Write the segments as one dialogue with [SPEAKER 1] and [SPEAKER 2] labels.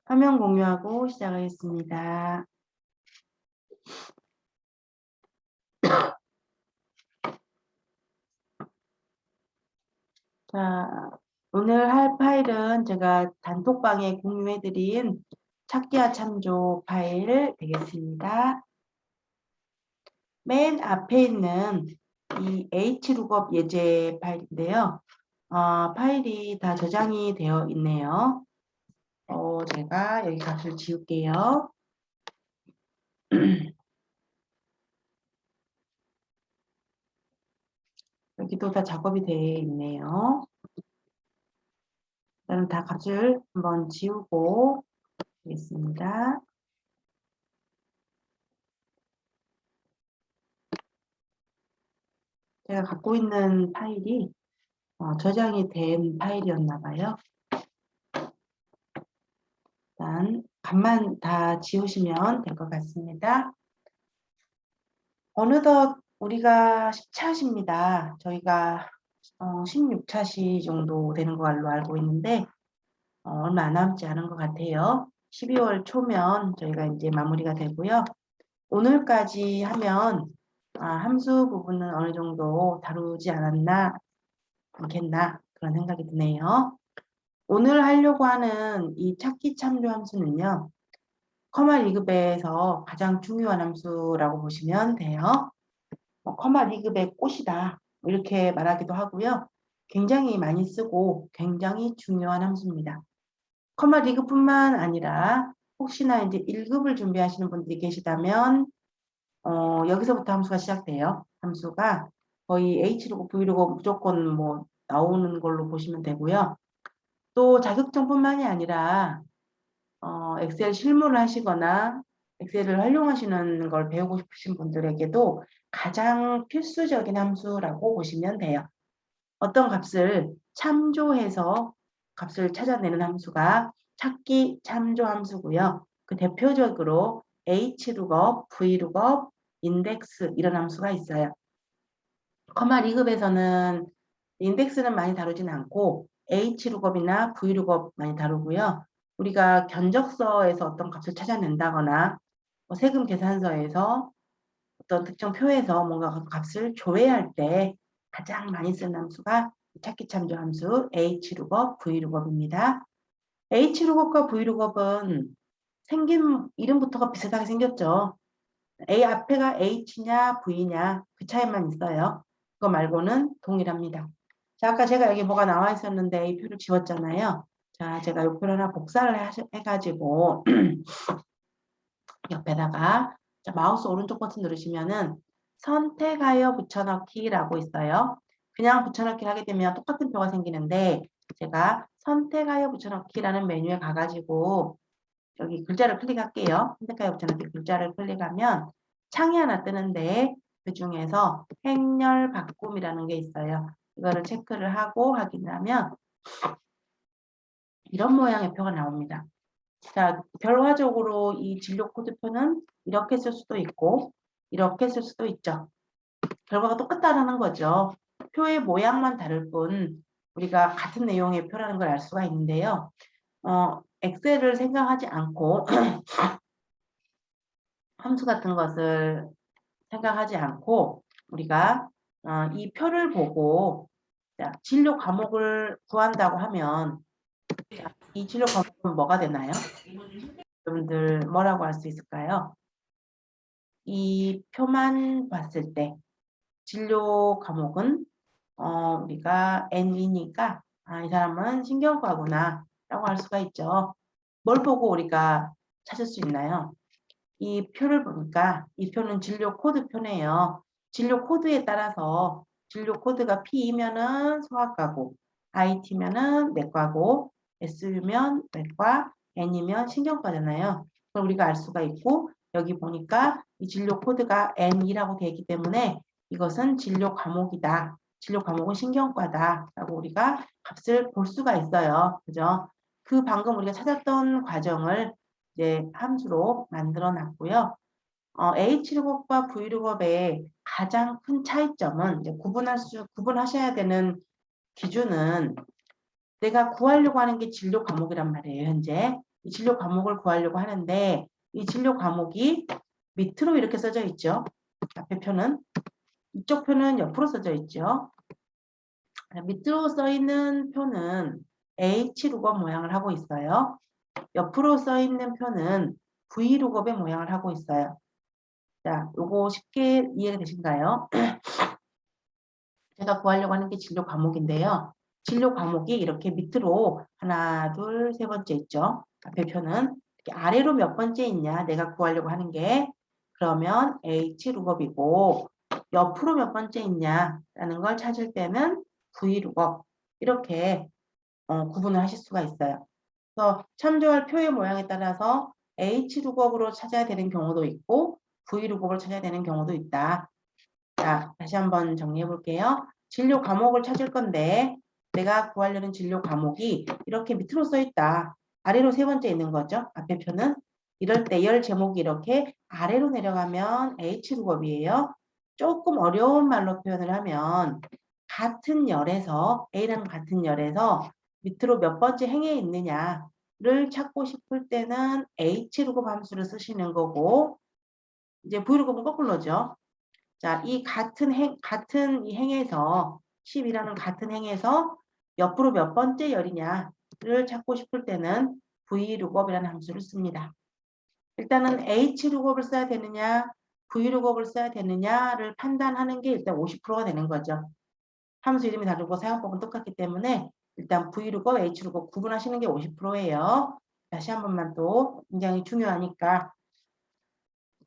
[SPEAKER 1] 화면 공유하고 시작하겠습니다. 자, 오늘 할 파일은 제가 단톡방에 공유해드린 찾기와 참조 파일 되겠습니다. 맨 앞에 있는 이 hlookup 예제 파일인데요. 파일이 다 저장이 되어 있네요. 제가 여기 값을 지울게요. 여기도 다 작업이 되어 있네요. 저는 다 값을 한번 지우고 하겠습니다. 제가 갖고 있는 파일이 저장이 된 파일이었나 봐요. 일단 값만 다 지우시면 될 것 같습니다. 어느덧 우리가 10차시입니다. 저희가 16차시 정도 되는 걸로 알고 있는데 얼마 안 남지 않은 것 같아요. 12월 초면 저희가 이제 마무리가 되고요. 오늘까지 하면 함수 부분은 어느 정도 다루지 않겠나 그런 생각이 드네요. 오늘 하려고 하는 이 찾기 참조 함수는요. 커마 리급에서 가장 중요한 함수라고 보시면 돼요. 커마 리급의 꽃이다 이렇게 말하기도 하고요. 굉장히 많이 쓰고 굉장히 중요한 함수입니다. 커마 리급뿐만 아니라 혹시나 이제 1급을 준비하시는 분들이 계시다면 여기서부터 함수가 시작돼요. 함수가 거의 H로고 V로고 무조건 뭐 나오는 걸로 보시면 되고요. 또 자격증뿐만이 아니라 엑셀 실무를 하시거나 엑셀을 활용하시는 걸 배우고 싶으신 분들에게도 가장 필수적인 함수라고 보시면 돼요. 어떤 값을 참조해서 값을 찾아내는 함수가 찾기 참조 함수고요. 그 대표적으로 hlookup, vlookup, 인덱스 이런 함수가 있어요. 커마 리급에서는 인덱스는 많이 다루진 않고 hlookup이나 vlookup 많이 다루고요. 우리가 견적서에서 어떤 값을 찾아낸다거나 세금 계산서에서 어떤 특정 표에서 뭔가 값을 조회할 때 가장 많이 쓰는 함수가 찾기 참조 함수 hlookup, vlookup입니다. hlookup과 vlookup은 생긴 이름부터가 비슷하게 생겼죠. A 앞에가 H냐 V냐 그 차이만 있어요. 그거 말고는 동일합니다. 자, 아까 제가 여기 뭐가 나와 있었는데 이 표를 지웠잖아요. 자, 제가 이 표를 하나 복사를 해가지고 옆에다가 자, 마우스 오른쪽 버튼 누르시면은 선택하여 붙여넣기라고 있어요. 그냥 붙여넣기를 하게 되면 똑같은 표가 생기는데 제가 선택하여 붙여넣기라는 메뉴에 가가지고 여기 글자를 클릭할게요. 선택하여 붙여넣기 글자를 클릭하면 창이 하나 뜨는데 그 중에서 행렬 바꿈이라는 게 있어요. 이거를 체크를 하고 확인을 하면 이런 모양의 표가 나옵니다. 자, 결과적으로 이 진료 코드표는 이렇게 쓸 수도 있고 이렇게 쓸 수도 있죠. 결과가 똑같다라는 거죠. 표의 모양만 다를 뿐 우리가 같은 내용의 표라는 걸 알 수가 있는데요. 엑셀을 생각하지 않고 함수 같은 것을 생각하지 않고 우리가 이 표를 보고 자, 진료 과목을 구한다고 하면 자, 이 진료 과목은 뭐가 되나요? 여러분들 뭐라고 할 수 있을까요? 이 표만 봤을 때 진료 과목은 우리가 N이니까 이 사람은 신경과구나 라고 할 수가 있죠. 뭘 보고 우리가 찾을 수 있나요? 이 표를 보니까 이 표는 진료 코드 표네요. 진료 코드에 따라서 진료 코드가 P이면은 소아과고 IT면은 내과고 S면 외과 N이면 신경과잖아요. 그걸 우리가 알 수가 있고 여기 보니까 이 진료 코드가 N이라고 되어 있기 때문에 이것은 진료 과목이다. 진료 과목은 신경과다. 라고 우리가 값을 볼 수가 있어요. 그죠? 그 방금 우리가 찾았던 과정을 이제 함수로 만들어 놨고요. H룩업과 V룩업의 가장 큰 차이점은 이제 구분하셔야 되는 기준은 내가 구하려고 하는 게 진료 과목이란 말이에요, 현재. 이 진료 과목을 구하려고 하는데 이 진료 과목이 밑으로 이렇게 써져 있죠. 앞에 표는 이쪽 표는 옆으로 써져 있죠. 밑으로 써 있는 표는 H룩업 모양을 하고 있어요. 옆으로 써 있는 표는 V룩업의 모양을 하고 있어요. 자, 요거 쉽게 이해가 되신가요? 제가 구하려고 하는 게 진료 과목인데요. 진료 과목이 이렇게 밑으로 하나, 둘, 세 번째 있죠. 앞에 표는 이렇게 아래로 몇 번째 있냐 내가 구하려고 하는 게 그러면 H룩업이고 옆으로 몇 번째 있냐라는 걸 찾을 때는 V룩업 이렇게 구분을 하실 수가 있어요. 그래서 참조할 표의 모양에 따라서 H룩업으로 찾아야 되는 경우도 있고 V룩업을 찾아야 되는 경우도 있다. 자, 다시 한번 정리해 볼게요. 진료 과목을 찾을 건데 내가 구하려는 진료 과목이 이렇게 밑으로 써 있다. 아래로 세 번째 있는 거죠. 앞에 표는. 이럴 때 열 제목이 이렇게 아래로 내려가면 H룩업이에요. 조금 어려운 말로 표현을 하면 같은 열에서 A랑 같은 열에서 밑으로 몇 번째 행에 있느냐를 찾고 싶을 때는 H룩업 함수를 쓰시는 거고 이제 V룩업은 거꾸로죠. 자, 이 같은 이 행에서 10이라는 같은 행에서 옆으로 몇 번째 열이냐를 찾고 싶을 때는 V룩업이라는 함수를 씁니다. 일단은 H룩업을 써야 되느냐, V룩업을 써야 되느냐를 판단하는 게 일단 50%가 되는 거죠. 함수 이름이 다르고 사용법은 똑같기 때문에 일단 V룩업, H룩업 구분하시는 게 50%예요. 다시 한 번만 또 굉장히 중요하니까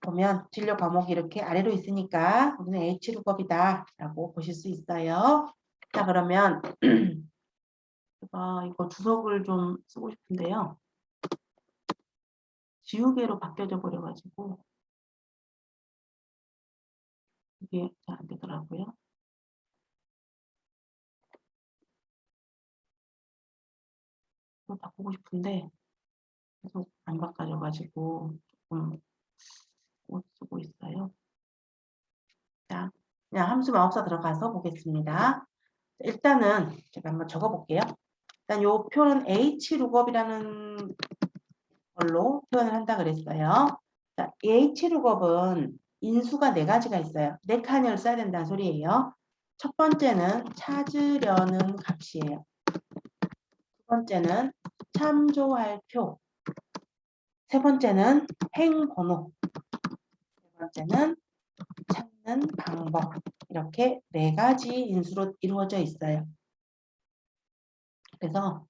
[SPEAKER 1] 보면 진료 과목이 이렇게 아래로 있으니까 우리는 H룩업이다 라고 보실 수 있어요. 자, 그러면 제가 이거 주석을 좀 쓰고 싶은데요. 지우개로 바뀌어져 버려가지고 이게 잘 안 되더라고요. 이거 바꾸고 싶은데 계속 안 바꿔져가지고 조금 못 쓰고 있어요. 자, 그냥 함수 마법사 들어가서 보겠습니다. 일단은 제가 한번 적어볼게요. 일단 이 표는 H룩업이라는 걸로 표현을 한다 그랬어요. 자, H룩업은 인수가 네 가지가 있어요. 네 칸을 써야 된다는 소리예요. 첫 번째는 찾으려는 값이에요. 두 번째는 참조할 표. 세 번째는 행번호. 네 번째는 찾는 방법. 이렇게 네 가지 인수로 이루어져 있어요. 그래서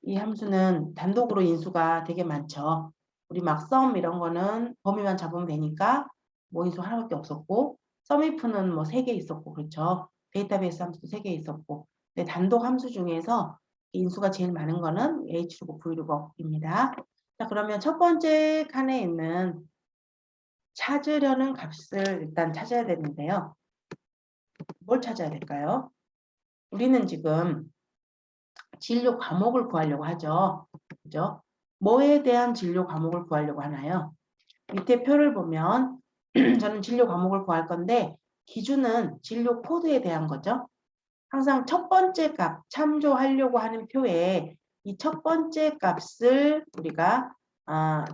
[SPEAKER 1] 이 함수는 단독으로 인수가 되게 많죠. 우리 막 썸 이런 거는 범위만 잡으면 되니까 뭐 인수 하나밖에 없었고 썸이프는 뭐 3개 있었고 그렇죠. 데이터베이스 함수도 3개 있었고 근데 단독 함수 중에서 인수가 제일 많은 거는 H루고 V루고입니다. 자, 그러면 첫 번째 칸에 있는 찾으려는 값을 일단 찾아야 되는데요. 뭘 찾아야 될까요? 우리는 지금 진료 과목을 구하려고 하죠. 그죠? 뭐에 대한 진료 과목을 구하려고 하나요? 밑에 표를 보면 저는 진료 과목을 구할 건데 기준은 진료 코드에 대한 거죠. 항상 첫 번째 값 참조하려고 하는 표에 이 첫 번째 값을 우리가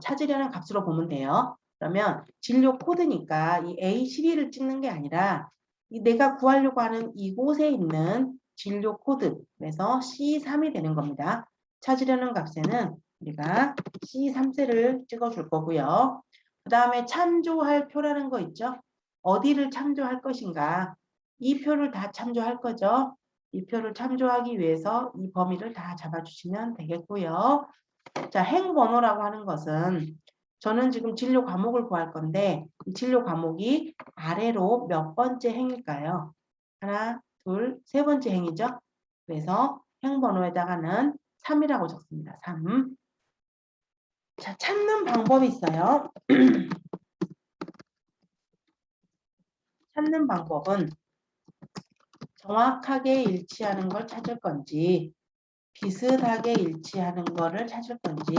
[SPEAKER 1] 찾으려는 값으로 보면 돼요. 그러면 진료 코드니까 이 A12를 찍는 게 아니라 내가 구하려고 하는 이곳에 있는 진료 코드, 그래서 C3이 되는 겁니다. 찾으려는 값에는 우리가 C3셀을 찍어줄 거고요. 그 다음에 참조할 표라는 거 있죠. 어디를 참조할 것인가. 이 표를 다 참조할 거죠. 이 표를 참조하기 위해서 이 범위를 다 잡아주시면 되겠고요. 자, 행번호라고 하는 것은 저는 지금 진료 과목을 구할 건데 이 진료 과목이 아래로 몇 번째 행일까요? 하나, 둘, 세 번째 행이죠. 그래서 행번호에다가는 3이라고 적습니다. 3. 자, 찾는 방법이 있어요. 찾는 방법은 정확하게 일치하는 걸 찾을 건지 비슷하게 일치하는 거를 찾을 건지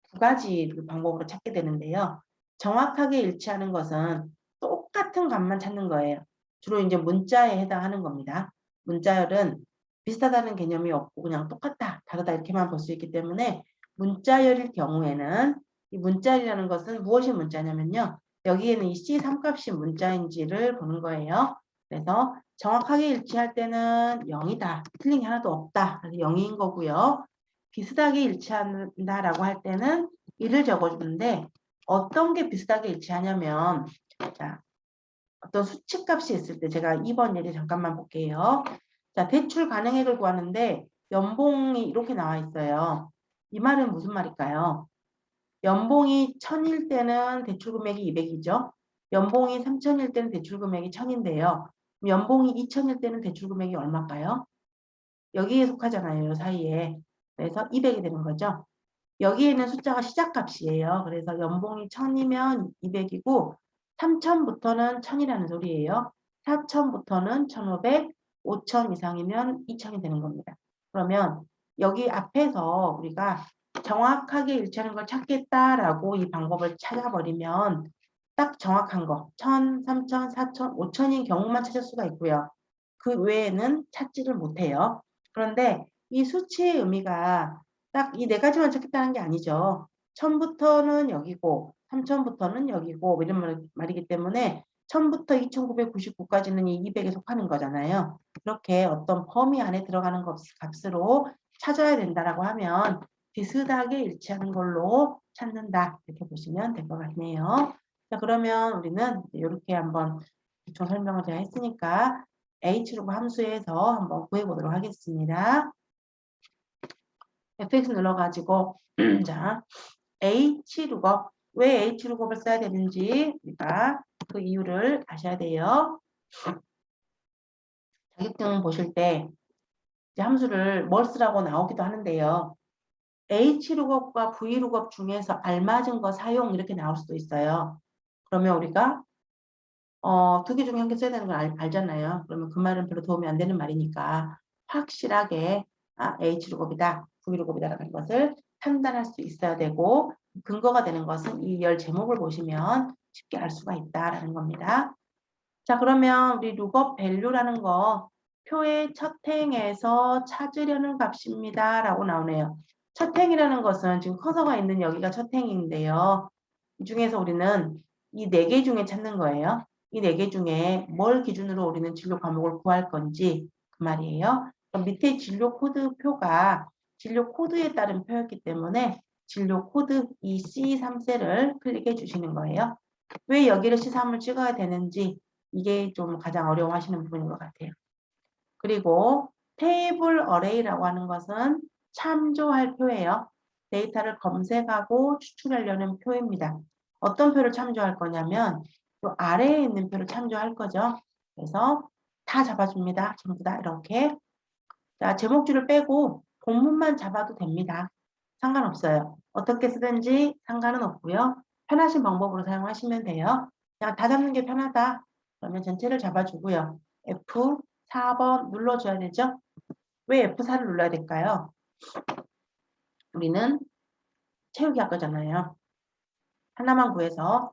[SPEAKER 1] 두 가지 방법으로 찾게 되는데요. 정확하게 일치하는 것은 똑같은 값만 찾는 거예요. 주로 이제 문자에 해당하는 겁니다. 문자열은 비슷하다는 개념이 없고 그냥 똑같다, 다르다 이렇게만 볼 수 있기 때문에 문자열일 경우에는 이 문자열이라는 것은 무엇이 문자냐면요. 여기에는 이 C3 값이 문자인지를 보는 거예요. 그래서 정확하게 일치할 때는 0이다. 틀린 게 하나도 없다. 그래서 0인 거고요. 비슷하게 일치한다라고 할 때는 1을 적어주는데 어떤 게 비슷하게 일치하냐면 자, 어떤 수치값이 있을 때 제가 2번 예를 잠깐만 볼게요. 자, 대출 가능액을 구하는데 연봉이 이렇게 나와 있어요. 이 말은 무슨 말일까요? 연봉이 1000일 때는 대출 금액이 200이죠. 연봉이 3000일 때는 대출 금액이 1000인데요. 연봉이 2000일 때는 대출 금액이 얼마일까요? 여기에 속하잖아요. 이 사이에. 그래서 200이 되는 거죠. 여기에는 숫자가 시작값이에요. 그래서 연봉이 1000이면 200이고 3000부터는 1000이라는 소리예요. 4000부터는 1500, 5000 이상이면 2000이 되는 겁니다. 그러면 여기 앞에서 우리가 정확하게 일치하는 걸 찾겠다라고 이 방법을 찾아버리면 딱 정확한 거 1000, 3000, 4000, 5000인 경우만 찾을 수가 있고요. 그 외에는 찾지를 못해요. 그런데 이 수치의 의미가 딱 이 네 가지만 찾겠다는 게 아니죠. 1000부터는 여기고 3000부터는 여기고 이런 말이기 때문에 1000부터 2999까지는 이 200에 속하는 거잖아요. 그렇게 어떤 범위 안에 들어가는 값으로 찾아야 된다라고 하면 비슷하게 일치하는 걸로 찾는다. 이렇게 보시면 될 것 같네요. 자, 그러면 우리는 이렇게 한번 기초 설명을 제가 했으니까 H로그 함수에서 한번 구해보도록 하겠습니다. fx 눌러가지고 자 H룩업 왜 H룩업을 써야 되는지 우리가 그 이유를 아셔야 돼요. 자격증 보실 때 이제 함수를 뭘 쓰라고 나오기도 하는데요. H룩업과 V룩업 중에서 알맞은 거 사용 이렇게 나올 수도 있어요. 그러면 우리가 두 개 중에 한 개 써야 되는 걸 알잖아요. 그러면 그 말은 별로 도움이 안 되는 말이니까 확실하게 H룩업이다, V룩업이다라는 것을 판단할 수 있어야 되고 근거가 되는 것은 이 열 제목을 보시면 쉽게 알 수가 있다라는 겁니다. 자, 그러면 우리 룩업 밸류라는 거 표의 첫 행에서 찾으려는 값입니다 라고 나오네요. 첫 행이라는 것은 지금 커서가 있는 여기가 첫 행인데요. 이 중에서 우리는 이 네 개 중에 찾는 거예요. 이 네 개 중에 뭘 기준으로 우리는 진로 과목을 구할 건지 그 말이에요. 그럼 밑에 진로 코드 표가 진로 코드에 따른 표였기 때문에 진로 코드 이 C3셀을 클릭해 주시는 거예요. 왜 여기를 C3을 찍어야 되는지 이게 좀 가장 어려워하시는 부분인 것 같아요. 그리고 테이블 어레이라고 하는 것은 참조할 표예요. 데이터를 검색하고 추출하려는 표입니다. 어떤 표를 참조할 거냐면 또 아래에 있는 표를 참조할 거죠. 그래서 다 잡아줍니다. 전부 다 이렇게. 자, 제목줄을 빼고 본문만 잡아도 됩니다. 상관없어요. 어떻게 쓰든지 상관은 없고요. 편하신 방법으로 사용하시면 돼요. 그냥 다 잡는 게 편하다. 그러면 전체를 잡아주고요. F4번 눌러줘야 되죠? 왜 F4를 눌러야 될까요? 우리는 채우기 할 거잖아요. 하나만 구해서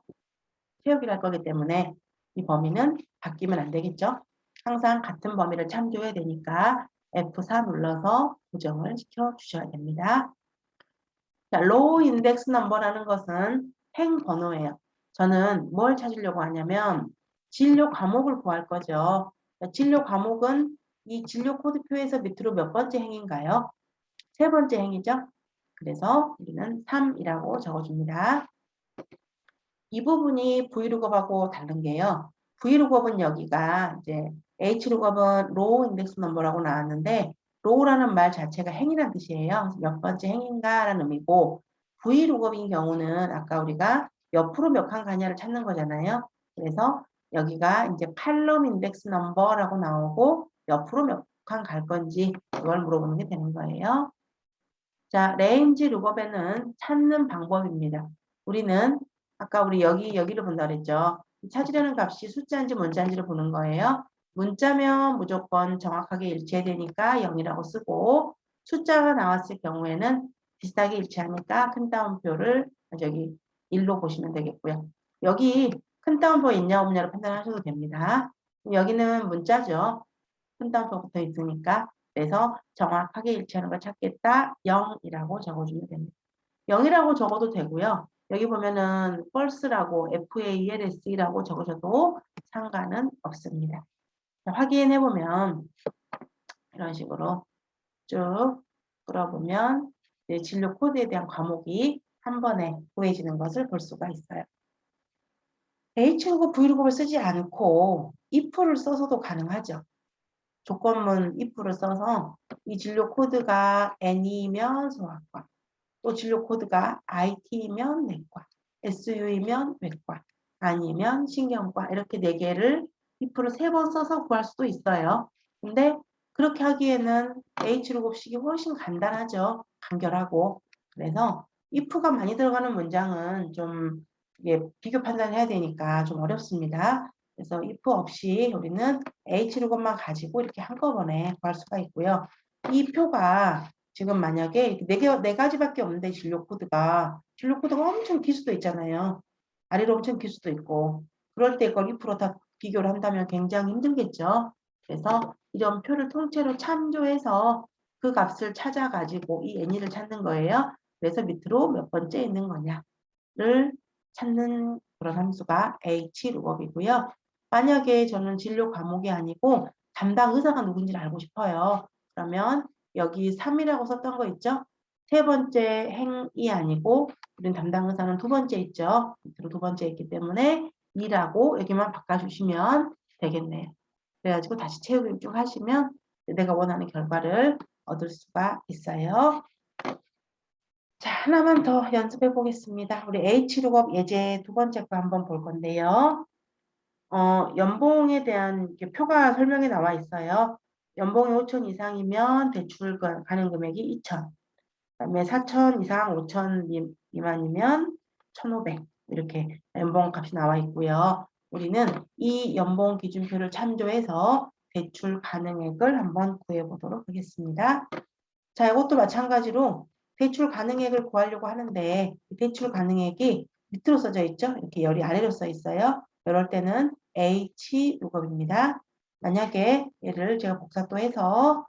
[SPEAKER 1] 채우기를 할 거기 때문에 이 범위는 바뀌면 안 되겠죠? 항상 같은 범위를 참조해야 되니까 F4 눌러서 고정을 시켜 주셔야 됩니다. 자, 로우 인덱스 넘버라는 것은 행 번호예요. 저는 뭘 찾으려고 하냐면 진료 과목을 구할 거죠. 진료 과목은 이 진료 코드표에서 밑으로 몇 번째 행인가요? 세 번째 행이죠. 그래서 우리는 3이라고 적어줍니다. 이 부분이 V룩업하고 다른 게요. V룩업은 여기가 이제 H룩업은 로우 인덱스 넘버라고 나왔는데 로우라는 말 자체가 행이라는 뜻이에요. 몇 번째 행인가라는 의미고 V룩업인 경우는 아까 우리가 옆으로 몇 칸 가냐를 찾는 거잖아요. 그래서 여기가 이제 칼럼 인덱스 넘버라고 나오고 옆으로 몇 칸 갈 건지 그걸 물어보는 게 되는 거예요. 자, 레인지 룩업에는 찾는 방법입니다. 우리는 아까 우리 여기를 본다 그랬죠. 찾으려는 값이 숫자인지 문자인지를 보는 거예요. 문자면 무조건 정확하게 일치해야 되니까 0이라고 쓰고 숫자가 나왔을 경우에는 비슷하게 일치하니까 큰 따옴표를 저기 1로 보시면 되겠고요. 여기 큰 따옴표 있냐 없냐로 판단하셔도 됩니다. 여기는 문자죠. 큰 따옴표 붙어 있으니까 그래서 정확하게 일치하는 걸 찾겠다 0이라고 적어주면 됩니다. 0이라고 적어도 되고요. 여기 보면은 false라고 FALS라고 적으셔도 상관은 없습니다. 자, 확인해보면 이런 식으로 쭉 끌어보면 진료 코드에 대한 과목이 한 번에 구해지는 것을 볼 수가 있어요. H로고 V로고를 쓰지 않고 if를 써서도 가능하죠. 조건문 if를 써서 이 진료 코드가 N이면 소아과, 또 진료 코드가 IT면 내과, SU이면 외과, 아니면 신경과 이렇게 4개를 if를 3번 써서 구할 수도 있어요. 근데 그렇게 하기에는 H로고식이 훨씬 간단하죠. 간결하고. 그래서 if가 많이 들어가는 문장은 좀 이게 비교 판단해야 되니까 좀 어렵습니다. 그래서 if 없이 우리는 H로고만 가지고 이렇게 한꺼번에 구할 수가 있고요. 이 표가 지금 만약에 네 가지밖에 없는데 진료 코드가 엄청 길 수도 있잖아요. 아래로 엄청 길 수도 있고 그럴 때 이걸 if로 다 비교를 한다면 굉장히 힘들겠죠. 그래서 이런 표를 통째로 참조해서 그 값을 찾아가지고 이 n이를 찾는 거예요. 그래서 밑으로 몇 번째 있는 거냐를 찾는 그런 함수가 H룩업이고요. 만약에 저는 진료 과목이 아니고 담당 의사가 누군지를 알고 싶어요. 그러면 여기 3이라고 썼던 거 있죠? 세 번째 행이 아니고 우린 담당 의사는 두 번째 있죠? 밑으로 두 번째 있기 때문에 2라고 여기만 바꿔주시면 되겠네요. 그래가지고 다시 채우기 쭉 하시면 내가 원하는 결과를 얻을 수가 있어요. 자, 하나만 더 연습해 보겠습니다. 우리 H룩업 예제 두 번째 거 한번 볼 건데요. 연봉에 대한 표가 설명에 나와 있어요. 연봉이 5천 이상이면 대출 가능 금액이 2천. 그다음에 4천 이상 5천 미만이면 1,500. 이렇게 연봉 값이 나와 있고요. 우리는 이 연봉 기준표를 참조해서 대출 가능액을 한번 구해 보도록 하겠습니다. 자, 이것도 마찬가지로 대출 가능액을 구하려고 하는데 대출 가능액이 밑으로 써져 있죠? 이렇게 열이 아래로 써 있어요. 이럴 때는 H룩업입니다. 만약에 얘를 제가 복사도 해서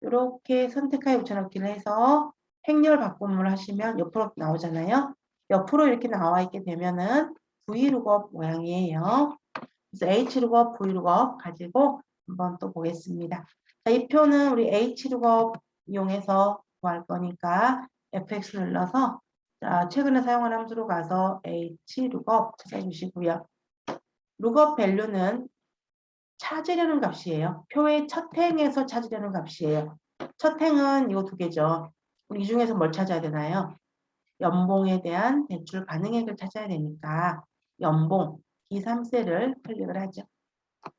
[SPEAKER 1] 이렇게 선택하여 붙여넣기를 해서 행렬 바꿈을 하시면 옆으로 나오잖아요. 옆으로 이렇게 나와 있게 되면은 V룩업 모양이에요. 그래서 H룩업, V룩업 가지고 한번 또 보겠습니다. 자, 이 표는 우리 H룩업 이용해서 구할 거니까 FX 눌러서 자, 최근에 사용한 함수로 가서 H룩업 찾아주시고요. 룩업 밸류는 찾으려는 값이에요. 표의 첫 행에서 찾으려는 값이에요. 첫 행은 이 두 개죠. 우리 이 중에서 뭘 찾아야 되나요? 연봉에 대한 대출 가능액을 찾아야 되니까 연봉, 이 3셀을 클릭을 하죠. 그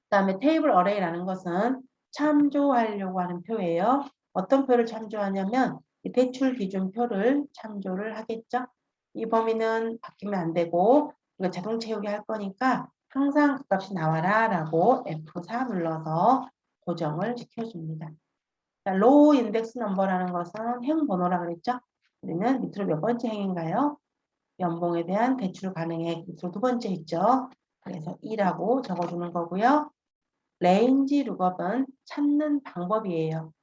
[SPEAKER 1] 다음에 테이블 어레이라는 것은 참조하려고 하는 표예요. 어떤 표를 참조하냐면 대출 기준표를 참조를 하겠죠. 이 범위는 바뀌면 안 되고 이거 자동 채우기 할 거니까 항상 그 값이 나와라 라고 F4 눌러서 고정을 시켜줍니다. 자, 로우 인덱스 넘버라는 것은 행 번호라 그랬죠. 우리는 밑으로 몇 번째 행인가요? 연봉에 대한 대출 가능액 밑으로 두 번째 있죠. 그래서 2라고 적어주는 거고요. 레인지 룩업은 찾는 방법이에요.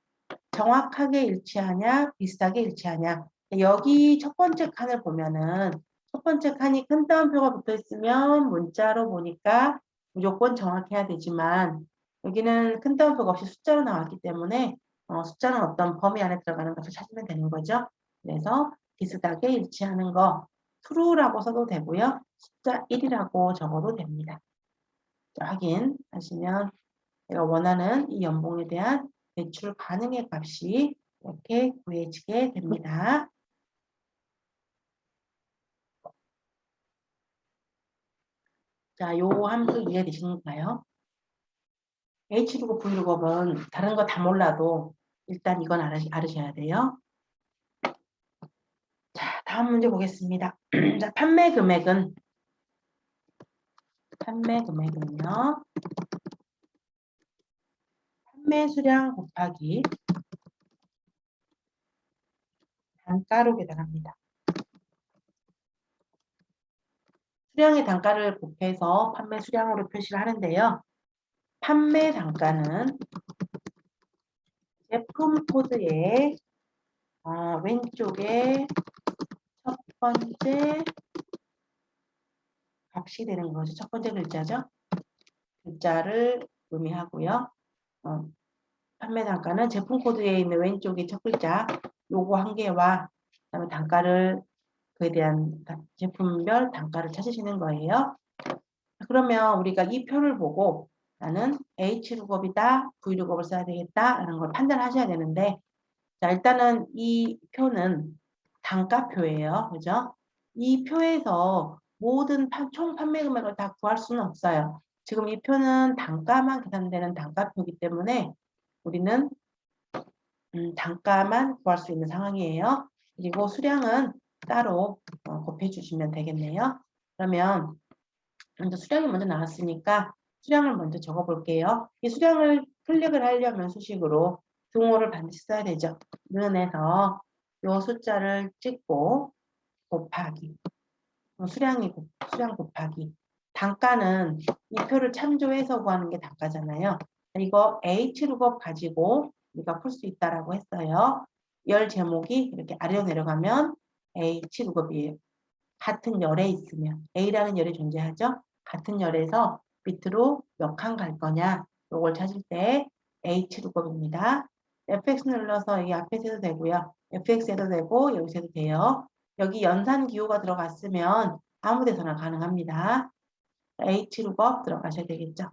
[SPEAKER 1] 정확하게 일치하냐, 비슷하게 일치하냐. 여기 첫 번째 칸을 보면은 첫 번째 칸이 큰 따옴표가 붙어 있으면 문자로 보니까 무조건 정확해야 되지만 여기는 큰 따옴표가 없이 숫자로 나왔기 때문에 숫자는 어떤 범위 안에 들어가는 것을 찾으면 되는 거죠. 그래서 비슷하게 일치하는 거 true라고 써도 되고요. 숫자 1이라고 적어도 됩니다. 자, 확인하시면 내가 원하는 이 연봉에 대한 대출 가능의 값이 이렇게 구해지게 됩니다. 자, 요 함수 이해되시는가요? H룩업, V룩업은 다른 거 다 몰라도 일단 이건 알으셔야 돼요. 자, 다음 문제 보겠습니다. 자, 판매 금액은요. 판매 수량 곱하기 단가로 계산합니다. 수량의 단가를 곱해서 판매 수량으로 표시를 하는데요. 판매 단가는 제품 코드에 왼쪽에 첫 번째 값이 되는 거죠. 첫 번째 글자죠. 글자를 의미하고요. 판매 단가는 제품 코드에 있는 왼쪽에 첫 글자 요거 한 개와 그다음에 단가를 그에 대한 제품별 단가를 찾으시는 거예요. 그러면 우리가 이 표를 보고 나는 H룩업이다, V룩업을 써야 되겠다라는 걸 판단하셔야 되는데 자, 일단은 이 표는 단가표예요. 그죠? 이 표에서 모든 총 판매 금액을 다 구할 수는 없어요. 지금 이 표는 단가만 계산되는 단가표이기 때문에 우리는 단가만 구할 수 있는 상황이에요. 그리고 수량은 따로 곱해 주시면 되겠네요. 그러면 먼저 수량이 먼저 나왔으니까 수량을 먼저 적어 볼게요. 이 수량을 클릭을 하려면 수식으로 등호를 반드시 써야 되죠. 는에서 요 숫자를 찍고 곱하기 수량 곱하기 단가는 이 표를 참조해서 구하는 게 단가잖아요. 이거 H룩업 가지고 우리가 풀 수 있다라고 했어요. 열 제목이 이렇게 아래로 내려가면 H룩업이에요. 같은 열에 있으면 A라는 열이 존재하죠. 같은 열에서 밑으로 몇 칸 갈 거냐 이걸 찾을 때 H룩업입니다. FX 눌러서 이 앞에 세도 되고요. FX 해도 되고 여기서 해도 돼요. 여기 연산 기호가 들어갔으면 아무 데서나 가능합니다. H룩업 들어가셔야 되겠죠.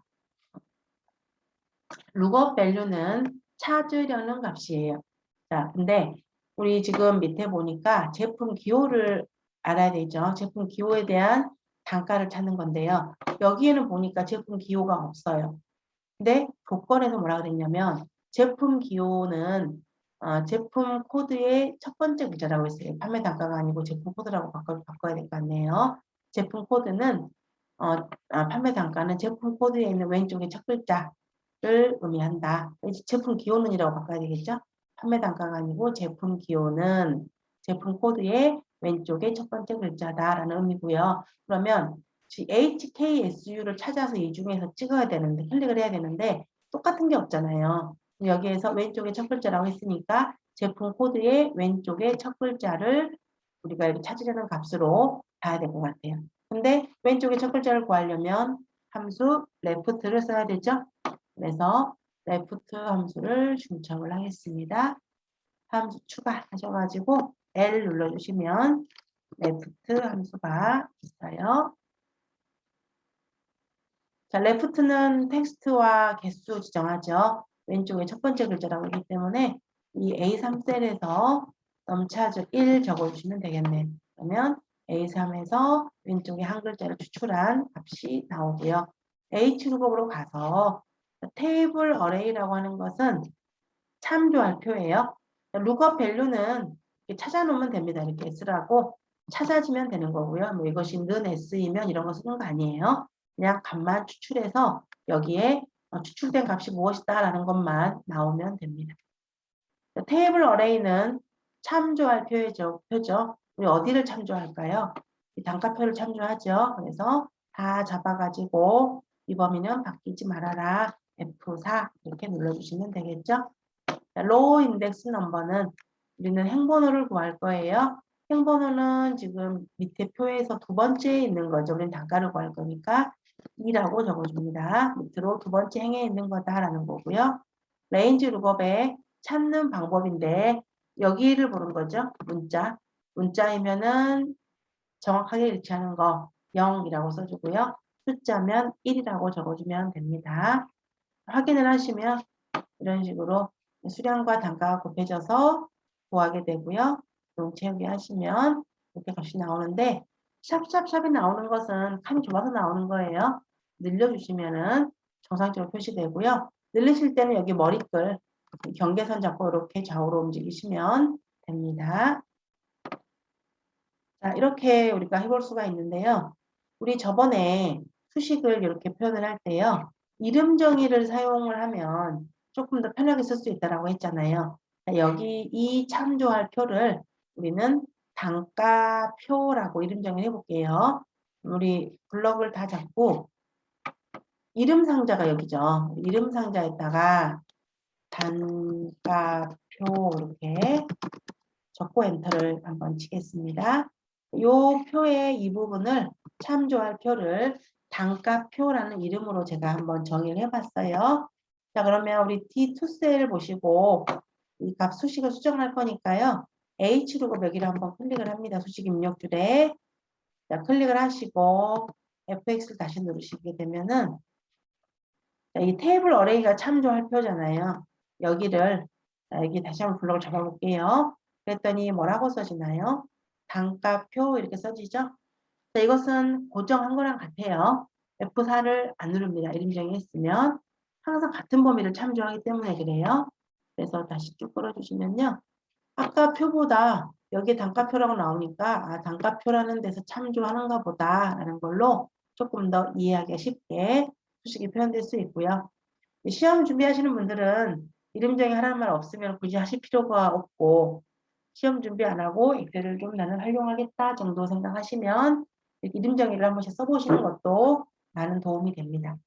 [SPEAKER 1] 룩업 밸류는 찾으려는 값이에요. 자, 근데 우리 지금 밑에 보니까 제품 기호를 알아야 되죠. 제품 기호에 대한 단가를 찾는 건데요. 여기에는 보니까 제품 기호가 없어요. 근데 조건에서 뭐라 그랬냐면 제품 기호는 제품 코드의 첫 번째 글자라고 했어요. 판매 단가가 아니고 제품 코드라고 바꿔야 될 것 같네요. 제품 코드는 판매 단가는 제품 코드에 있는 왼쪽의 첫 글자를 의미한다. 제품 기호는이라고 바꿔야 되겠죠? 판매 단가가 아니고 제품 기호는 제품 코드의 왼쪽의 첫 번째 글자다라는 의미고요. 그러면 HKSU를 찾아서 이 중에서 찍어야 되는데 클릭을 해야 되는데 똑같은 게 없잖아요. 여기에서 왼쪽에 첫 글자라고 했으니까 제품 코드의 왼쪽에 첫 글자를 우리가 이렇게 찾으려는 값으로 봐야 될 것 같아요. 근데 왼쪽에 첫 글자를 구하려면 함수 left를 써야 되죠. 그래서 left 함수를 중첩을 하겠습니다. 함수 추가하셔가지고 L 눌러주시면 left 함수가 있어요. 자, left는 텍스트와 개수 지정하죠. 왼쪽에 첫 번째 글자라고 하기 때문에 이 A3셀에서 넘차즈 1 적어주시면 되겠네요. 그러면 A3에서 왼쪽에 한 글자를 추출한 값이 나오고요. H룩업으로 가서 테이블 어레이라고 하는 것은 참조할 표예요. 룩업 밸류는 찾아놓으면 됩니다. 이렇게 S라고 찾아지면 되는 거고요. 뭐 이것이 는 S이면 이런 거 쓰는 거 아니에요. 그냥 값만 추출해서 여기에 추출된 값이 무엇이다라는 것만 나오면 됩니다. 테이블 어레이는 참조할 표죠. 우리 어디를 참조할까요? 이 단가표를 참조하죠. 그래서 다 잡아가지고 이 범위는 바뀌지 말아라. F4 이렇게 눌러주시면 되겠죠. 로우 인덱스 넘버는 우리는 행번호를 구할 거예요. 행번호는 지금 밑에 표에서 두 번째에 있는 거죠. 우리는 단가를 구할 거니까 2라고 적어줍니다. 밑으로 두 번째 행에 있는 거다라는 거고요. 레인지 룩업의 찾는 방법인데 여기를 보는 거죠. 문자. 문자이면은 정확하게 일치하는 거 0이라고 써주고요. 숫자면 1이라고 적어주면 됩니다. 확인을 하시면 이런 식으로 수량과 단가가 곱해져서 구하게 되고요. 용 채우기 하시면 이렇게 값이 나오는데 샵샵샵이 나오는 것은 칸이 좁아서 나오는 거예요. 늘려주시면은 정상적으로 표시되고요. 늘리실 때는 여기 머리끌 경계선 잡고 이렇게 좌우로 움직이시면 됩니다. 자, 이렇게 우리가 해볼 수가 있는데요. 우리 저번에 수식을 이렇게 표현을 할 때요. 이름 정의를 사용을 하면 조금 더 편하게 쓸 수 있다고 했잖아요. 자, 여기 이 참조할 표를 우리는 단가표라고 이름 정의를 해볼게요. 우리 블럭을 다 잡고 이름 상자가 여기죠. 이름 상자에다가 단가표 이렇게 적고 엔터를 한번 치겠습니다. 이 표의 이 부분을 참조할 표를 단가표라는 이름으로 제가 한번 정의를 해봤어요. 자, 그러면 우리 D2셀 보시고 이 값 수식을 수정할 거니까요. H루고 여기를 한번 클릭을 합니다. 수식 입력줄에. 자, 클릭을 하시고 FX를 다시 누르시게 되면은 자, 이 테이블 어레이가 참조할 표잖아요. 여기를 자, 여기 다시 한번 블록을 잡아볼게요. 그랬더니 뭐라고 써지나요? 단가표 이렇게 써지죠? 자, 이것은 고정한 거랑 같아요. F4를 안 누릅니다. 이름 정의했으면 항상 같은 범위를 참조하기 때문에 그래요. 그래서 다시 쭉 끌어주시면요. 아까 표보다 여기 단가표라고 나오니까 아, 단가표라는 데서 참조하는가 보다 라는 걸로 조금 더 이해하기 쉽게 수식이 표현될 수 있고요. 시험 준비하시는 분들은 이름 정의 하라는 말 없으면 굳이 하실 필요가 없고 시험 준비 안 하고 엑셀을 좀 나는 활용하겠다 정도 생각하시면 이름 정의를 한 번씩 써보시는 것도 많은 도움이 됩니다.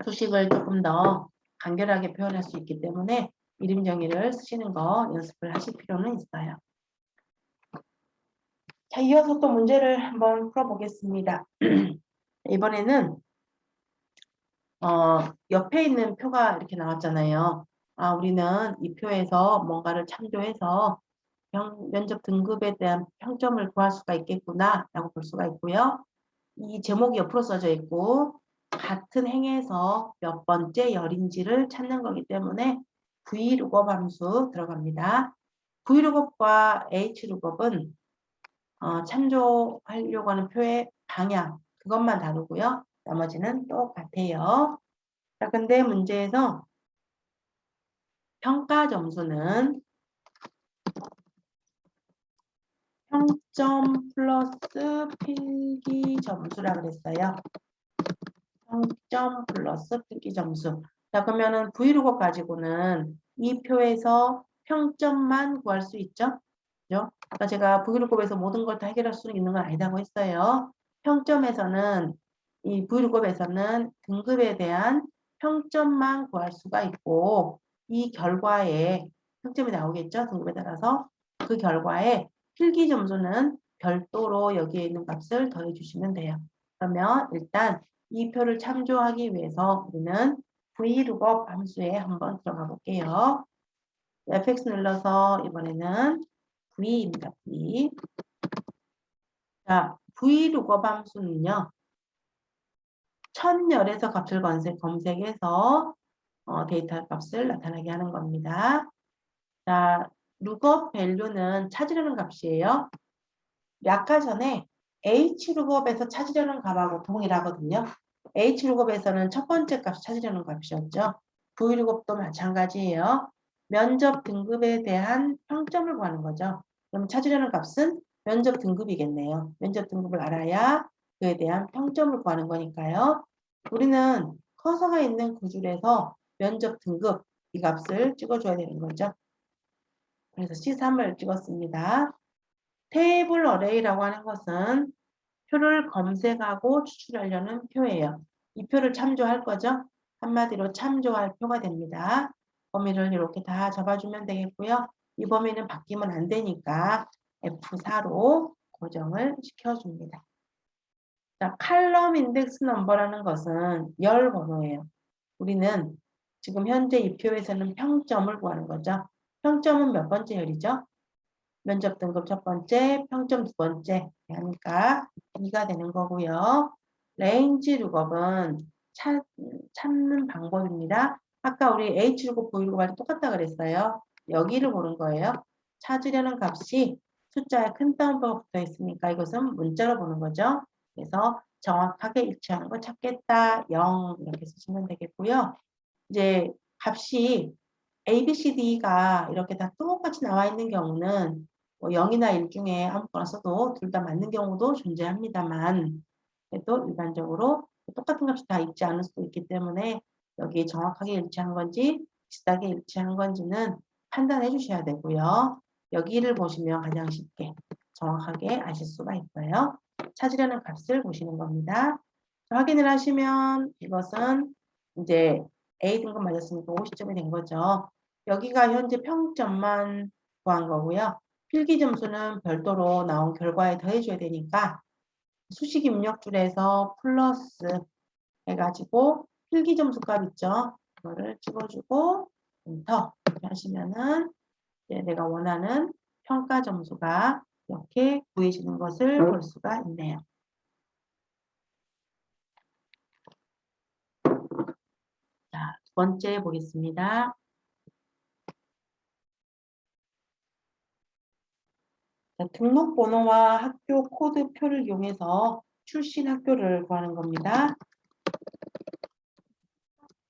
[SPEAKER 1] 수식을 조금 더 간결하게 표현할 수 있기 때문에 이름 정의를 쓰시는 거 연습을 하실 필요는 있어요. 자, 이어서 또 문제를 한번 풀어보겠습니다. 이번에는 옆에 있는 표가 이렇게 나왔잖아요. 아, 우리는 이 표에서 뭔가를 참조해서 면접 등급에 대한 평점을 구할 수가 있겠구나 라고 볼 수가 있고요. 이 제목이 옆으로 써져 있고 같은 행에서 몇 번째 열인지를 찾는 거기 때문에 Vlookup 함수 들어갑니다. Vlookup과 Hlookup은 참조하려고 하는 표의 방향 그것만 다르고요. 나머지는 똑같아요. 자, 근데 문제에서 평가 점수는 평점 플러스 필기 점수라 그랬어요. 평점 플러스 필기 점수. 자, 그러면은 Vlookup 가지고는 이 표에서 평점만 구할 수 있죠? 그죠? 아까 제가 Vlookup에서 모든 걸 다 해결할 수 있는 건 아니다고 했어요. 평점에서는 이 Vlookup에서는 등급에 대한 평점만 구할 수가 있고 이 결과에 평점이 나오겠죠? 등급에 따라서 그 결과에 필기 점수는 별도로 여기에 있는 값을 더해 주시면 돼요. 그러면 일단 이 표를 참조하기 위해서 우리는 Vlookup 함수에 한번 들어가 볼게요. FX 눌러서 이번에는 V입니다. V. 자, Vlookup 함수는요. 1010에서 값을 검색해서 데이터 값을 나타나게 하는 겁니다. 자, lookup value는 찾으려는 값이에요. 아까 전에 hlookup에서 찾으려는 값하고 동일하거든요. hlookup에서는 첫 번째 값 찾으려는 값이었죠. vlookup도 마찬가지예요. 면접 등급에 대한 평점을 구하는 거죠. 그럼 찾으려는 값은 면접 등급이겠네요. 면접 등급을 알아야 그에 대한 평점을 구하는 거니까요. 우리는 커서가 있는 구줄에서 면접 등급 이 값을 찍어줘야 되는 거죠. 그래서 C3을 찍었습니다. 테이블 어레이라고 하는 것은 표를 검색하고 추출하려는 표예요. 이 표를 참조할 거죠. 한마디로 참조할 표가 됩니다. 범위를 이렇게 다 잡아주면 되겠고요. 이 범위는 바뀌면 안 되니까 F4로 고정을 시켜줍니다. 자, 칼럼 인덱스 넘버라는 것은 열 번호예요. 우리는 지금 현재 이 표에서는 평점을 구하는 거죠. 평점은 몇 번째 열이죠? 면접 등급 첫 번째, 평점 두 번째 하니까 2가 되는 거고요. 레인지 룩업은 찾는 방법입니다. 아까 우리 H 룩업, V 룩업 할 때 똑같다 그랬어요. 여기를 보는 거예요. 찾으려는 값이 숫자에 큰 따옴표가 붙어 있으니까 이것은 문자로 보는 거죠. 그래서 정확하게 일치하는 거 찾겠다. 0 이렇게 쓰시면 되겠고요. 이제 값이 A, B, C, D가 이렇게 다 똑같이 나와 있는 경우는 뭐 0이나 1 중에 아무거나 써도 둘 다 맞는 경우도 존재합니다만 그래도 일반적으로 똑같은 값이 다 있지 않을 수도 있기 때문에 여기 정확하게 일치한 건지 비슷하게 일치한 건지는 판단해 주셔야 되고요. 여기를 보시면 가장 쉽게 정확하게 아실 수가 있어요. 찾으려는 값을 보시는 겁니다. 확인을 하시면 이것은 이제 A 등급 맞았으니까 50점이 된 거죠. 여기가 현재 평점만 구한 거고요. 필기 점수는 별도로 나온 결과에 더해줘야 되니까 수식 입력줄에서 플러스 해가지고 필기 점수 값 있죠? 그거를 찍어주고 엔터 이렇게 하시면은 이제 내가 원하는 평가 점수가 이렇게 구해지는 것을 볼 수가 있네요. 자, 두 번째 보겠습니다. 등록번호와 학교 코드표를 이용해서 출신 학교를 구하는 겁니다.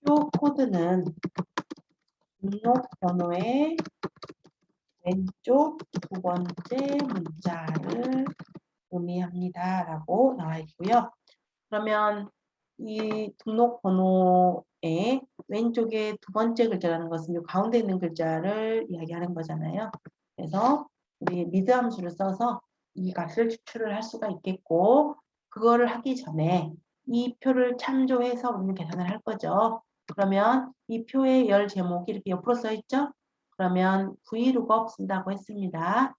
[SPEAKER 1] 학교 코드는 등록번호의 왼쪽 두 번째 문자를 의미합니다. 라고 나와 있고요. 그러면 이 등록번호의 왼쪽에 두 번째 글자라는 것은 이 가운데 있는 글자를 이야기하는 거잖아요. 그래서 우리 미드 함수를 써서 이 값을 추출을 할 수가 있겠고, 그거를 하기 전에 이 표를 참조해서 우리는 계산을 할 거죠. 그러면 이 표의 열 제목이 이렇게 옆으로 써 있죠? 그러면 vlookup 쓴다고 했습니다.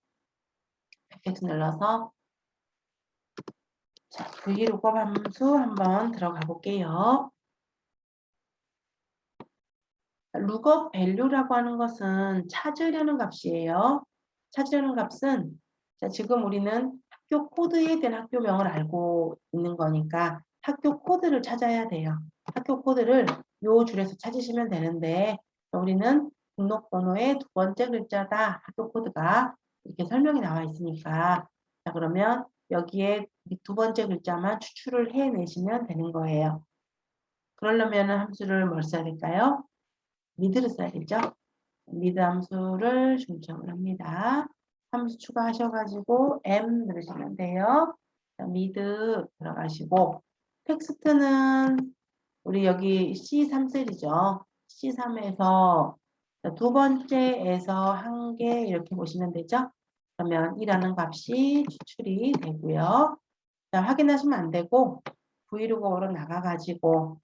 [SPEAKER 1] 백팩스 눌러서 자, vlookup 함수 한번 들어가 볼게요. lookup value라고 하는 것은 찾으려는 값이에요. 찾으려는 값은 자, 지금 우리는 학교 코드에 대한 학교명을 알고 있는 거니까 학교 코드를 찾아야 돼요. 학교 코드를 요 줄에서 찾으시면 되는데 우리는 등록번호의 두 번째 글자다. 학교 코드가 이렇게 설명이 나와 있으니까 자, 그러면 여기에 두 번째 글자만 추출을 해내시면 되는 거예요. 그러려면 함수를 뭘 써야 될까요? 미드를 써야겠죠? 미드 함수를 중점을 합니다. 함수 추가하셔가지고 m 누르시면 돼요. 자, 미드 들어가시고 텍스트는 우리 여기 C3셀이죠. C3에서 두 번째에서 한 개 이렇게 보시면 되죠. 그러면 2라는 값이 추출이 되고요. 자, 확인하시면 안 되고 브이로그로 나가가지고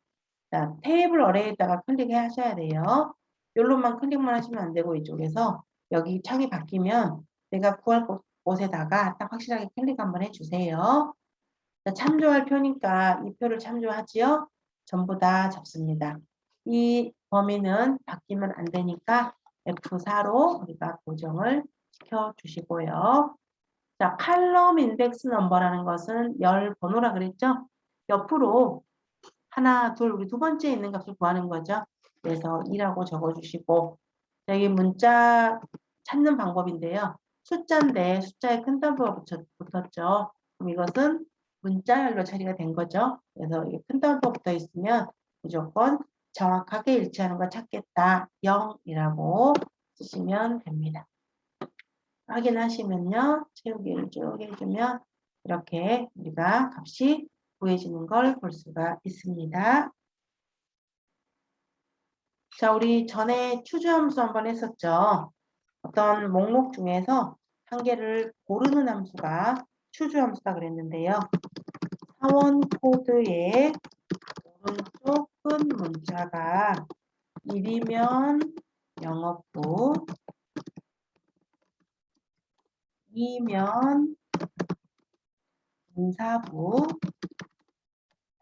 [SPEAKER 1] 자, 테이블 어레이에다가 클릭하셔야 돼요. 요로만 클릭만 하시면 안 되고 이쪽에서 여기 창이 바뀌면 내가 구할 곳에다가 딱 확실하게 클릭 한번 해주세요. 자, 참조할 표니까 이 표를 참조하지요. 전부 다 접습니다. 이 범위는 바뀌면 안 되니까 F4로 우리가 고정을 시켜주시고요. 자, 칼럼 인덱스 넘버라는 것은 열 번호라 그랬죠? 옆으로 하나, 둘, 우리 두 번째에 있는 값을 구하는 거죠. 그래서 2라고 적어주시고 여기 문자 찾는 방법인데요. 숫자인데 숫자에 큰 단어가 붙었죠. 그럼 이것은 문자열로 처리가 된 거죠. 그래서 이게 큰 단어가 붙어 있으면 무조건 정확하게 일치하는 거 찾겠다. 0이라고 쓰시면 됩니다. 확인하시면요. 채우기를 쭉 해주면 이렇게 우리가 값이 구해지는 걸 볼 수가 있습니다. 자, 우리 전에 추주함수 한번 했었죠. 어떤 목록 중에서 한 개를 고르는 함수가 추주함수다 그랬는데요. 사원 코드의 오른쪽 끝 문자가 1이면 영업부, 2면 인사부,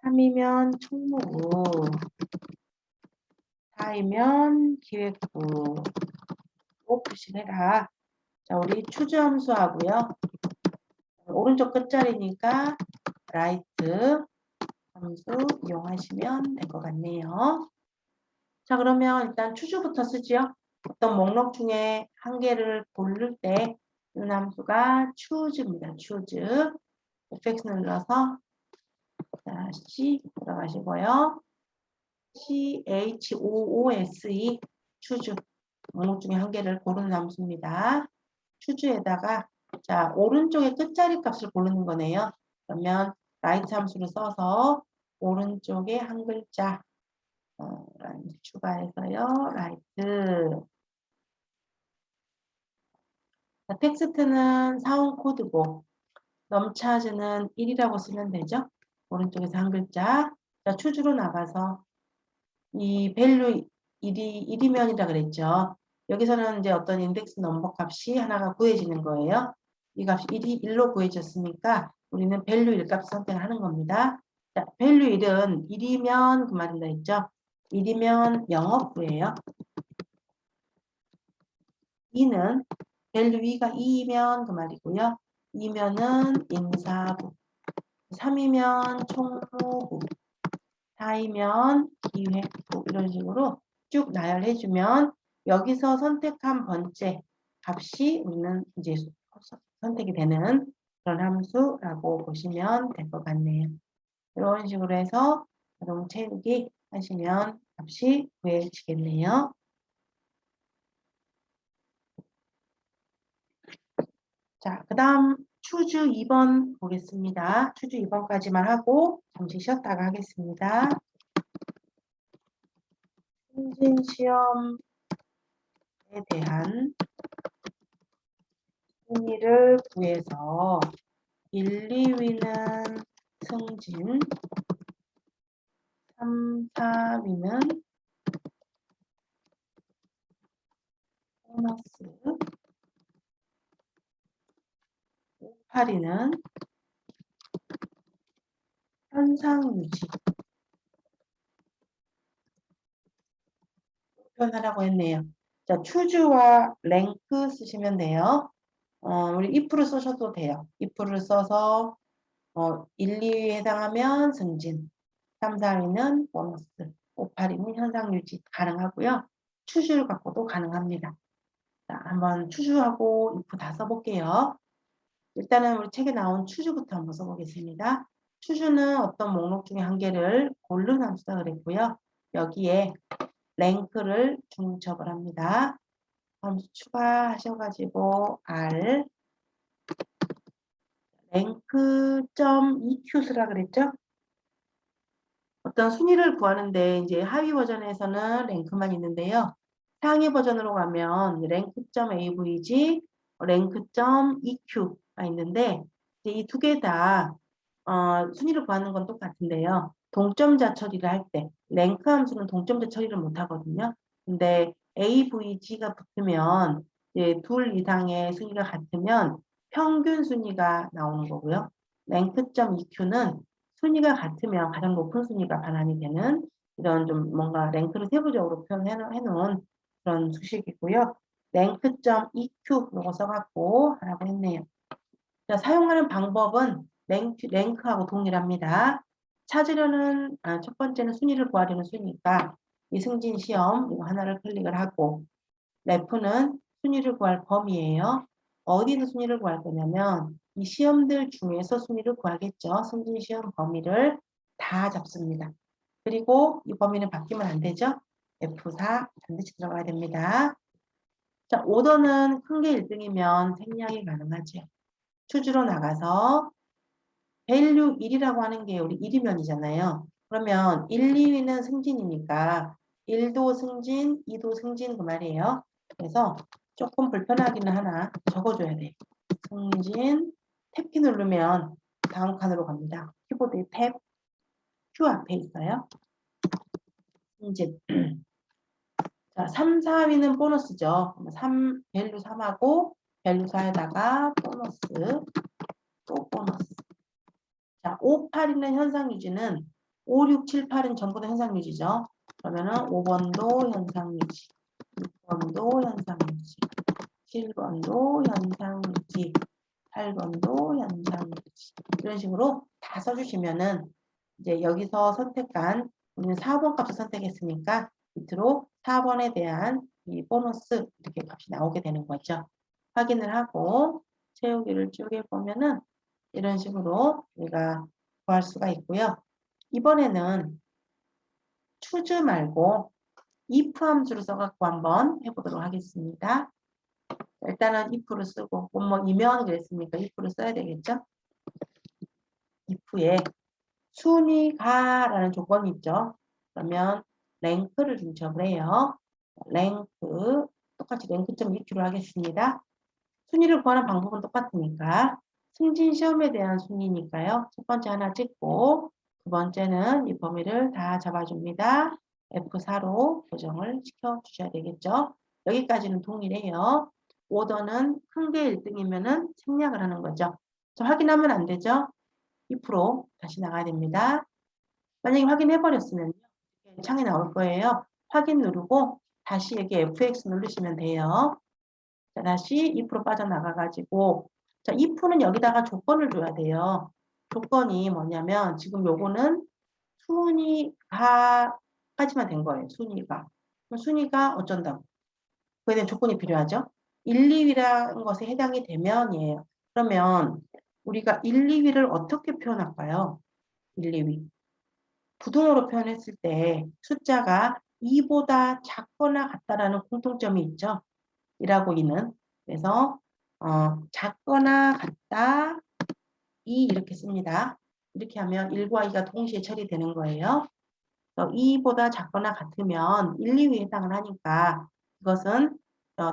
[SPEAKER 1] 3이면 총무부, 4이면 기획부 꼭 표시해라. 자, 우리 추주함수하고요. 오른쪽 끝자리니까 라이트 함수 이용하시면 될 것 같네요. 자, 그러면 일단 추주부터 쓰죠. 어떤 목록 중에 한 개를 고를 때 이 함수가 choose입니다. choose. fx 눌러서 자, C 들어가시고요. choose choose 목록 중에 한 개를 고르는 함수입니다. choose에다가 자, 오른쪽에 끝자리 값을 고르는 거네요. 그러면 라이트 함수를 써서 오른쪽에 한 글자 추가해서요. 라이트. 자, 텍스트는 사원 코드고 넘차즈는 1이라고 쓰면 되죠. 오른쪽에서 한 글자. 자, 추주로 나가서 이 밸류 1이면이라 그랬죠. 여기서는 이제 어떤 인덱스 넘버 값이 하나가 구해지는 거예요. 이 값이 1로 구해졌으니까 우리는 밸류 1값 선택하는 겁니다. 자, 밸류 1은 1이면 그 말인다 했죠. 1이면 영업부예요. 2는 밸류 2가 2이면 그 말이고요. 2면은 인사부, 3이면 총무부, 4이면 기획부 이런 식으로 쭉 나열해주면 여기서 선택한 번째 값이 우리는 이제 선택이 되는 그런 함수라고 보시면 될 것 같네요. 이런 식으로 해서 자동 채우기 하시면 값이 구해지겠네요. 자, 그 다음 추주 2번 보겠습니다. 추주 2번까지만 하고 잠시 쉬었다가 하겠습니다. 승진시험에 대한 순위를 구해서 1, 2위는 승진, 3, 4위는 보너스, 5, 8위는 현상 유지 표현하라고 했네요. 자, 추주와 랭크 쓰시면 돼요. 우리 if를 쓰셔도 돼요. if를 써서 1, 2위에 해당하면 승진, 3, 4위는 보너스, 5, 8위는 현상 유지 가능하고요. 추주를 갖고도 가능합니다. 자, 한번 추주하고 if 다 써볼게요. 일단은 우리 책에 나온 추주부터 한번 써보겠습니다. 추주는 어떤 목록 중에 한 개를 고른 함수다 그랬고요. 여기에 랭크를 중첩을 합니다. 함수 추가하셔가지고 r 랭크.eq 쓰라 그랬죠? 어떤 순위를 구하는데 이제 하위 버전에서는 랭크만 있는데요. 상위 버전으로 가면 랭크.avg, 랭크.eq가 있는데 이 두 개 다 순위를 구하는 건 똑같은데요. 동점자 처리를 할 때 랭크 함수는 동점자 처리를 못 하거든요. 근데 avg가 붙으면 둘 이상의 순위가 같으면 평균 순위가 나오는 거고요. 랭크.eq는 순위가 같으면 가장 높은 순위가 반환이 되는 이런 좀 뭔가 랭크를 세부적으로 표현해 놓은 그런 수식이고요. 랭크.eq 이거 써갖고 하라고 했네요. 자, 사용하는 방법은 랭크하고 동일합니다. 찾으려는 첫 번째는 순위를 구하려는 순위니까 이 승진 시험 이거 하나를 클릭을 하고 레프는 순위를 구할 범위예요. 어디서 순위를 구할 거냐면 이 시험들 중에서 순위를 구하겠죠. 승진 시험 범위를 다 잡습니다. 그리고 이 범위는 바뀌면 안 되죠. F4 반드시 들어가야 됩니다. 자, 오더는 큰 게 1등이면 생략이 가능하죠. 추주로 나가서 밸류 1이라고 하는 게 우리 1이면이잖아요. 그러면 1, 2위는 승진이니까 1도 승진, 2도 승진 그 말이에요. 그래서 조금 불편하기는 하나 적어줘야 돼요. 승진, 탭키 누르면 다음 칸으로 갑니다. 키보드에 탭, Q 앞에 있어요. 승진. 자, 3, 4위는 보너스죠. 3, 밸류 3하고 밸류 4에다가 보너스, 또 보너스. 자, 5, 8이는 현상 유지는 5, 6, 7, 8은 전부 다 현상 유지죠. 그러면은 5번도 현상 유지, 6번도 현상 유지, 7번도 현상 유지, 8번도 현상 유지. 이런 식으로 다 써주시면은 이제 여기서 선택한 우리는 4번 값을 선택했으니까 밑으로 4번에 대한 이 보너스 이렇게 값이 나오게 되는 거죠. 확인을 하고 채우기를 쭉 해보면은 이런 식으로 우리가 구할 수가 있고요. 이번에는 choose 말고 if 함수를 써갖고 한번 해보도록 하겠습니다. 일단은 if를 쓰고 이면 그랬으니까 if를 써야 되겠죠. if에 순위가라는 조건이 있죠. 그러면 랭크를 중첩을 해요. 랭크 똑같이 랭크.eq로 하겠습니다. 순위를 구하는 방법은 똑같으니까 승진 시험에 대한 순위니까요. 첫 번째 하나 찍고 두 번째는 이 범위를 다 잡아줍니다. F4로 고정을 시켜 주셔야 되겠죠. 여기까지는 동일해요. 오더는 큰 게 1등이면은 생략을 하는 거죠. 자, 확인하면 안 되죠? 2% 다시 나가야 됩니다. 만약에 확인해 버렸으면 창이 나올 거예요. 확인 누르고 다시 여기 FX 누르시면 돼요. 자, 다시 2% 빠져나가가지고 자, 2%는 여기다가 조건을 줘야 돼요. 조건이 뭐냐면 지금 요거는 순위가 까지만 된 거예요. 순위가. 순위가 어쩐다고. 그에 대한 조건이 필요하죠. 1, 2위라는 것에 해당이 되면이에요. 그러면 우리가 1, 2위를 어떻게 표현할까요? 1, 2위. 부동어로 표현했을 때 숫자가 2보다 작거나 같다라는 공통점이 있죠. 1하고 2는. 그래서 작거나 같다 2 이렇게 씁니다. 이렇게 하면 1과 2가 동시에 처리되는 거예요. 2보다 작거나 같으면 1, 2위에 해당을 하니까 이것은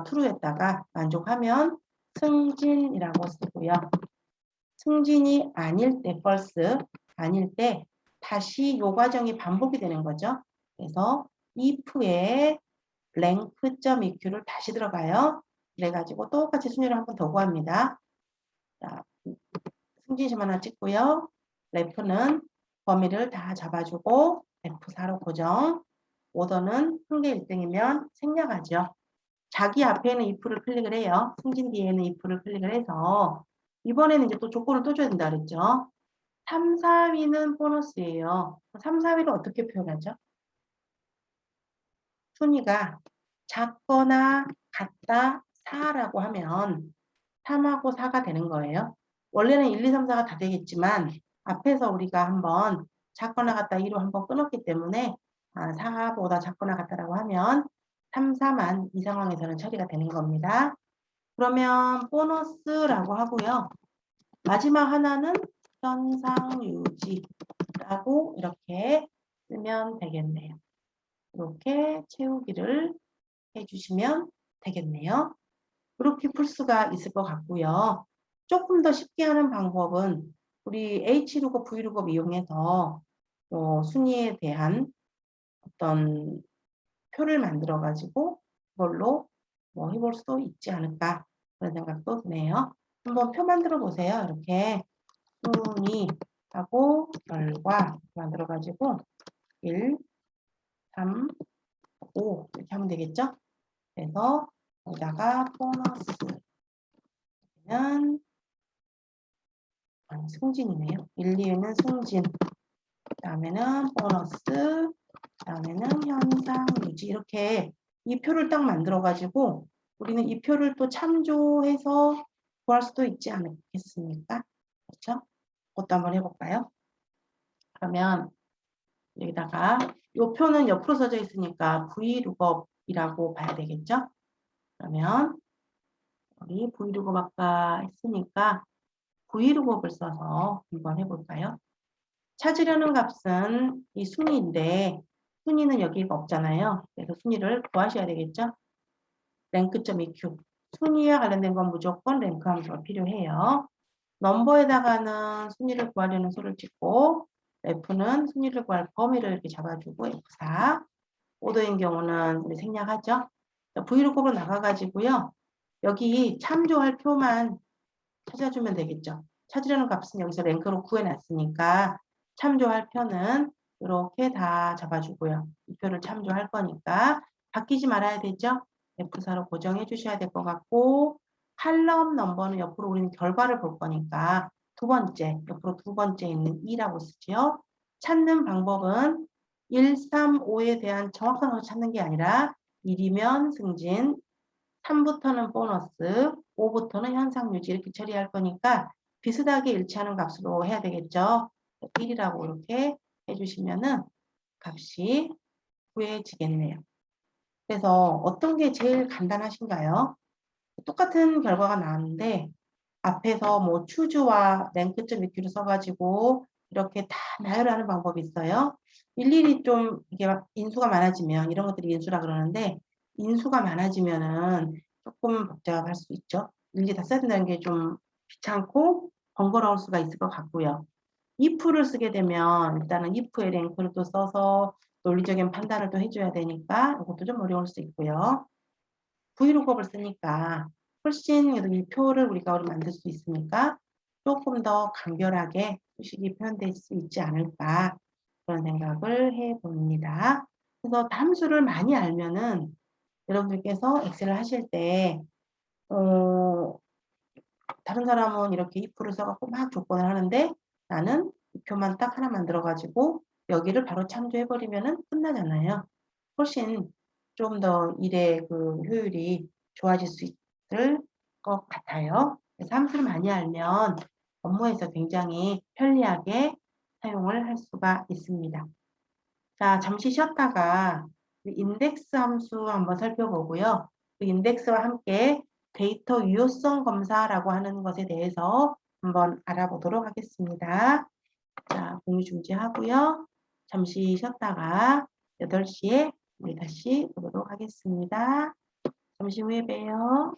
[SPEAKER 1] true에다가 만족하면 승진이라고 쓰고요. 승진이 아닐 때 false, 아닐 때 다시 이 과정이 반복이 되는 거죠. 그래서 if에 length.eq를 다시 들어가요. 그래가지고 똑같이 순위를 한 번 더 구합니다. 자, 승진심 하나 찍고요. ref는 범위를 다 잡아주고 F4로 고정. 오더는 큰 게 1등이면 생략하죠. 자기 앞에는 if를 클릭을 해요. 승진 뒤에는 if를 클릭을 해서 이번에는 이제 또 조건을 또 줘야 된다 그랬죠. 3, 4위는 보너스예요. 3, 4위를 어떻게 표현하죠? 순위가 작거나 같다 4라고 하면 3하고 4가 되는 거예요. 원래는 1, 2, 3, 4가 다 되겠지만 앞에서 우리가 한번 작거나 같다 2로 한번 끊었기 때문에 4보다 작거나 같다라고 하면 3, 4만 이 상황에서는 처리가 되는 겁니다. 그러면 보너스라고 하고요. 마지막 하나는 현상 유지라고 이렇게 쓰면 되겠네요. 이렇게 채우기를 해주시면 되겠네요. 이렇게 풀 수가 있을 것 같고요. 조금 더 쉽게 하는 방법은 우리 H루급, V루급 이용해서 순위에 대한 어떤 표를 만들어 가지고 그걸로 뭐 해볼 수도 있지 않을까 그런 생각도 드네요. 한번 표 만들어 보세요. 이렇게 순위하고 결과 만들어 가지고 1, 3, 5 이렇게 하면 되겠죠? 그래서 여기다가 보너스는 승진이네요. 1, 2위는 승진, 그 다음에는 보너스, 그 다음에는 현상 유지 이렇게 이 표를 딱 만들어 가지고 우리는 이 표를 또 참조해서 구할 수도 있지 않겠습니까? 그렇죠? 그것도 한번 해볼까요? 그러면 여기다가 이 표는 옆으로 써져 있으니까 V룩업이라고 봐야 되겠죠? 그러면 우리 V룩업 아까 했으니까 V룩업을 써서 한번 해볼까요? 찾으려는 값은 이 순위인데 순위는 여기가 없잖아요. 그래서 순위를 구하셔야 되겠죠? 랭크.eq 순위와 관련된 건 무조건 랭크 함수가 필요해요. 넘버에다가는 순위를 구하려는 수를 찍고 F는 순위를 구할 범위를 이렇게 잡아주고 F4 오더인 경우는 우리 생략하죠. V룩업으로 나가가지고요. 여기 참조할 표만 찾아주면 되겠죠. 찾으려는 값은 여기서 랭크로 구해놨으니까 참조할 표는 이렇게 다 잡아주고요. 이 표를 참조할 거니까 바뀌지 말아야 되죠. F4로 고정해 주셔야 될 것 같고 칼럼 넘버는 옆으로 우리는 결과를 볼 거니까 두 번째, 옆으로 두 번째 있는 2라고 쓰죠. 찾는 방법은 1, 3, 5에 대한 정확한 것을 찾는 게 아니라 1이면 승진, 3부터는 보너스, 5부터는 현상 유지 이렇게 처리할 거니까 비슷하게 일치하는 값으로 해야 되겠죠. 1이라고 이렇게 해주시면은 값이 구해지겠네요. 그래서 어떤 게 제일 간단하신가요? 똑같은 결과가 나왔는데 앞에서 뭐 추주와 랭크.eq를 써가지고 이렇게 다 나열하는 방법이 있어요. 일일이 좀 이게 인수가 많아지면 이런 것들이 인수라 그러는데 인수가 많아지면은 조금 복잡할 수 있죠. 일일이 다 써야 된다는 게 좀 귀찮고 번거로울 수가 있을 것 같고요. if를 쓰게 되면 일단은 if의 랭크를 또 써서 논리적인 판단을 또 해줘야 되니까 이것도 좀 어려울 수 있고요. 브이로그업을 쓰니까 훨씬 이 표를 우리가 만들 수 있으니까 조금 더 간결하게 수식이 표현될 수 있지 않을까 그런 생각을 해봅니다. 그래서 함수를 많이 알면은 여러분들께서 엑셀을 하실 때 다른 사람은 이렇게 if를 써갖고 막 조건을 하는데 나는 이 표만 딱 하나 만들어가지고 여기를 바로 참조해버리면은 끝나잖아요. 훨씬 좀 더 일의 그 효율이 좋아질 수 있을 것 같아요. 그래서 함수를 많이 알면 업무에서 굉장히 편리하게 사용을 할 수가 있습니다. 자, 잠시 쉬었다가 인덱스 함수 한번 살펴보고요. 그 인덱스와 함께 데이터 유효성 검사라고 하는 것에 대해서 한번 알아보도록 하겠습니다. 자, 공유 중지하고요. 잠시 쉬었다가 8시에 우리 다시 보도록 하겠습니다. 잠시 후에 봬요.